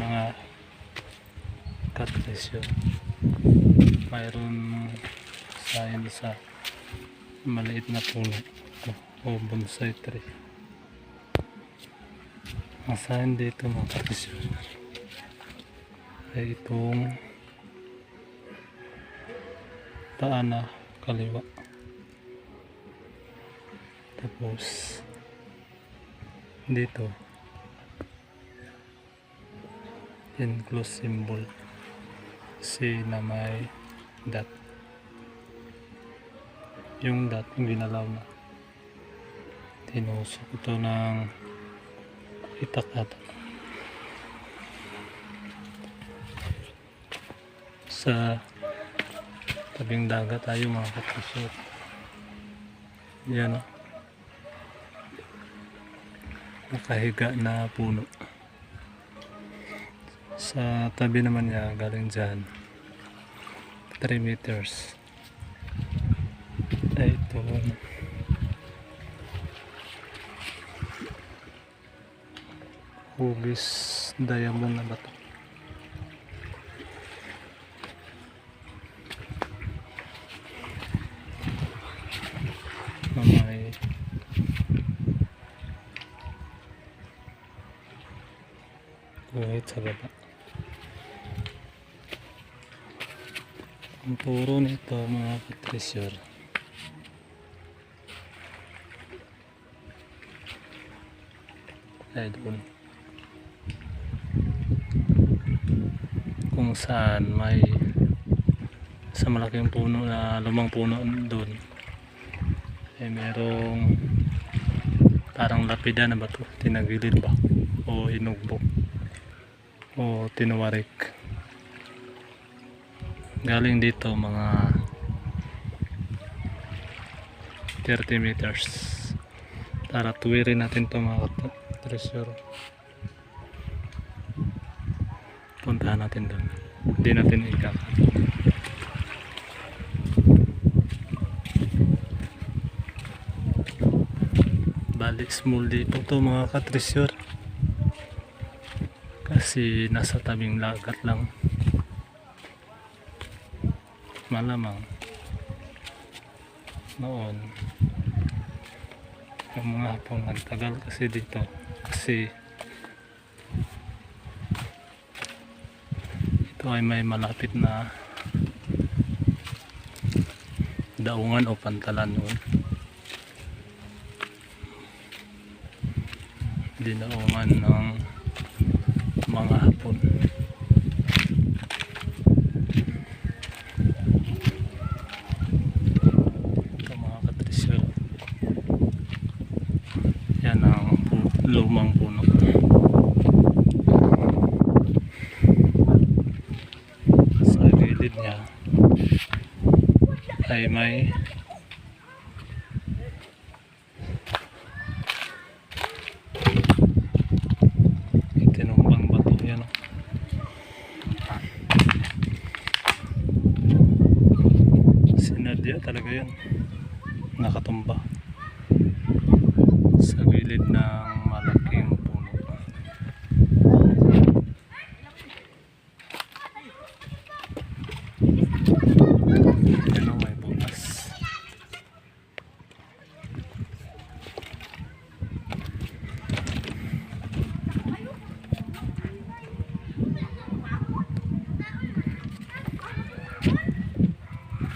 mga katresyo. Mayroon sa maliit na puno o bonsai tree. Ang sign dito mga katresyo ay itong paa na kaliwa. Tapos dito enclosed symbol C na may dot. Yung dot ginalaw na, tinusok ito ng itak ata. Sa tabing dagat tayo mga katresyo. Yan o, nakahiga na puno. Sa tabi naman niya, galing dyan 3 meters ay itong hugis diamond na bato. Na may guhit sa baba. Ang turo nito mga katresyo ay doon kung saan may sa malaking puno na lumang puno doon ay merong parang lapida na bato, tinagilid ba o inugbok o tinuwarik. Galing dito mga 30 meters. Tara, tuwirin natin ito mga treasure. Puntahan natin doon. Hindi natin ikap. Balik small dito to mga katresyor. Kasi nasa tabing lagat lang. Malamang noon yung mga hapon ang tagal kasi dito kasi ito ay may malapit na daungan o pantalan noon. Dinaungan ng mga hapon. Yan ang lumang puno. Sa gilid niya ay may tinumbang bato. Yan o. Sinadya talaga yan. Nakatumba sa gilid ng malaking puno. Ano, may bukas.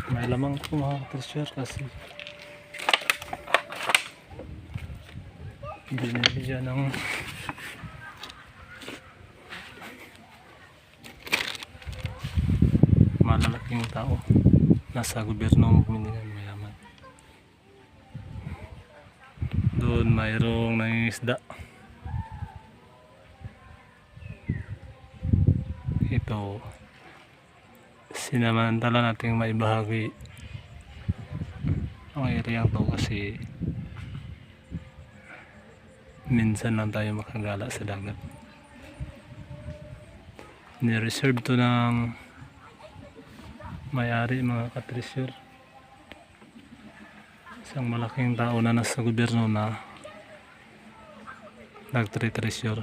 May lamang po mga treasure kasi binibigyan ng malalaking tao. Nasa gobyerno bumili ng mayaman. Doon mayroong nangingisda. Ito sinamantala nating maibahagi ang area to kasi minsan lang tayo makagala sa dagat. Ni-reserve to ng may-ari mga katresyor. Isang malaking tao na nasa gobyerno na nagtre-treasure.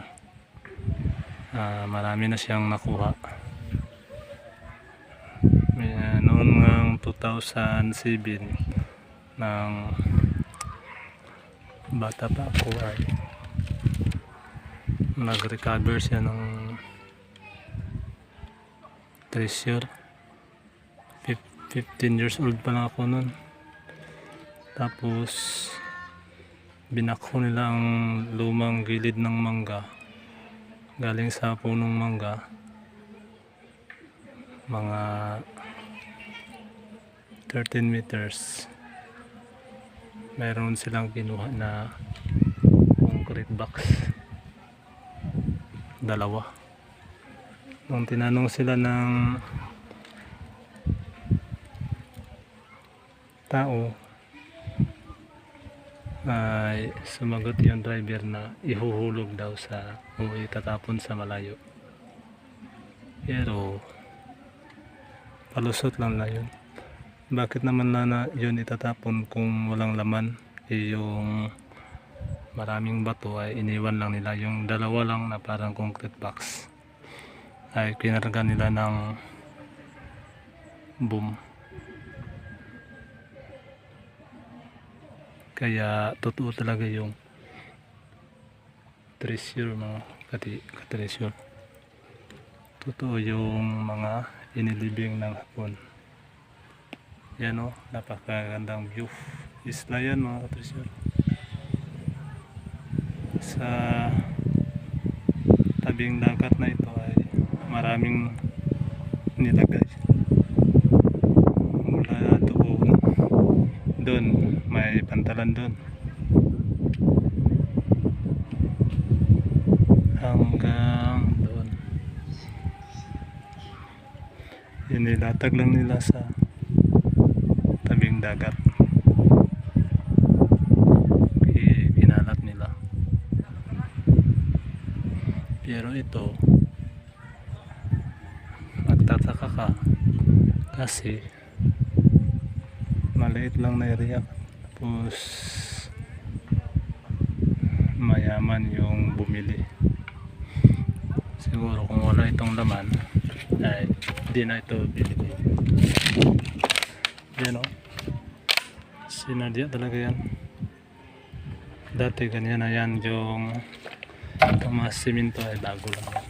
Marami na siyang nakuha. Noon ng 2007 nang bata pa ako ay nag-recover siya ng treasure. 15 years old pa lang ako noon. Tapos binakho nila ang lumang gilid ng mangga galing sa punong mangga, mga 13 meters. Meron silang kinuha na concrete box, dalawa. Nung tinanong sila ng tao ay sumagot yung driver na ihuhulog daw sa o itatapon sa malayo, pero palusot lang na yun. Bakit naman na yun itatapon kung walang laman? Yung maraming bato ay iniwan lang nila. Yung dalawa lang na parang concrete box ay kinarga nila ng boom. Kaya totoo talaga yung treasure, mga ka-treasure. Totoo yung mga inilibing ng hapon. Yan o, napakagandang view. Isla yan mga ka-treasure. Sa tabing dagat na ito ay maraming nilagay. Mula doon may pantalan doon hanggang doon. Inilatag lang nila sa tabing dagat, kinalat nila. Pero ito, magtataka ka kasi maliit lang na area, tapos mayaman yung bumili. Siguro kung wala itong laman ay di na ito bibili. Yan o, sinadya talaga yan. Dati ganyan na yan, yung mga simento ay bago lang.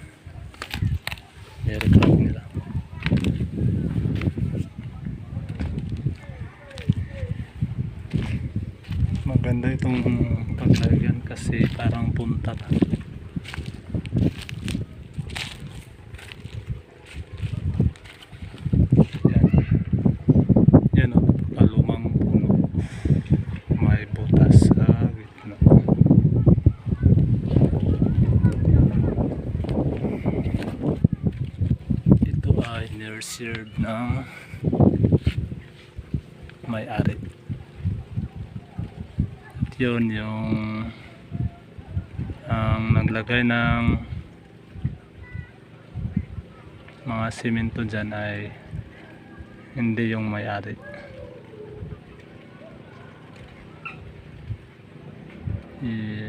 I-recraft nila. Maganda itong paglagyan kasi parang punta na. Yan. Yan o, napakalumang puno. May butas sa gitna. Ito ay near-served ng may-ari. Yun yung ang naglagay ng mga simento dyan ay hindi yung may-ari.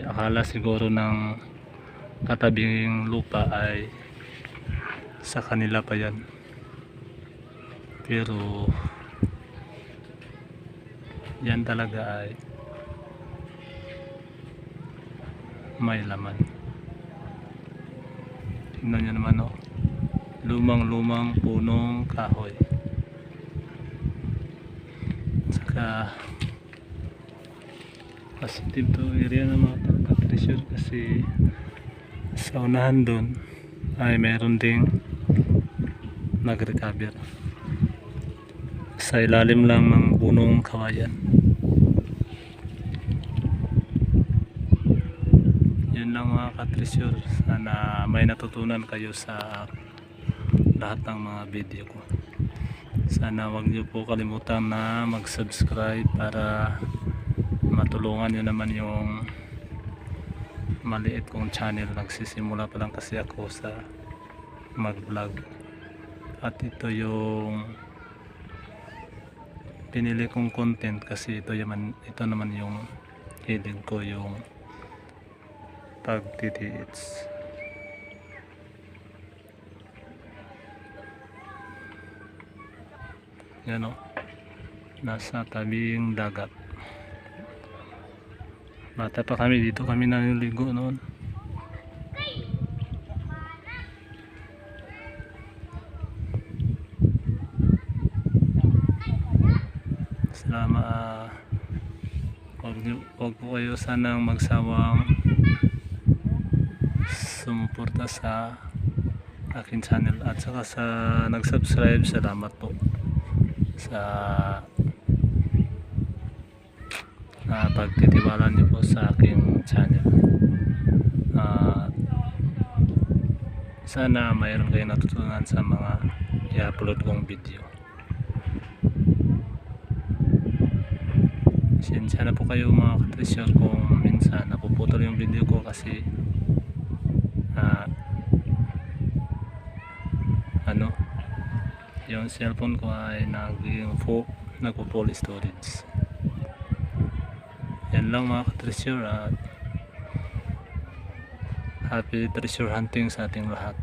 Akala siguro ng katabing lupa ay sa kanila pa yan, pero yan talaga ay may laman. Tingnan nyo naman o, lumang punong kahoy. Saka positive to area ng mga ka-treasure kasi sa unahan doon ay meron ding nag-recover sa ilalim lang ng punong kawayan. Yun lang mga ka-treasure, sana may natutunan kayo sa lahat ng mga video ko. Sana wag niyo po kalimutan na mag-subscribe para matulungan nyo naman yung maliit kong channel. Nagsisimula pa lang kasi ako sa mag-vlog, at ito yung pinili kong content kasi ito naman yung hilig ko, yung pagtitiits. Yan o. Nasa tabing dagat. Bata pa kami dito, kami naliligo noon. Salamat. Huwag po kayo sanang magsawang sumuporta sa akin channel at saka sa nag-subscribe. Salamat po sa pagtitiwala niyo po sa aking channel. Sana mayroon kayo natutunan sa mga i-upload kong video. Pasensya na po kayo mga katresyor kung minsan napuputol yung video ko kasi yung cellphone ko ay nagpo-full storage. Yan lang mga katresyor at happy treasure hunting sa ating lahat.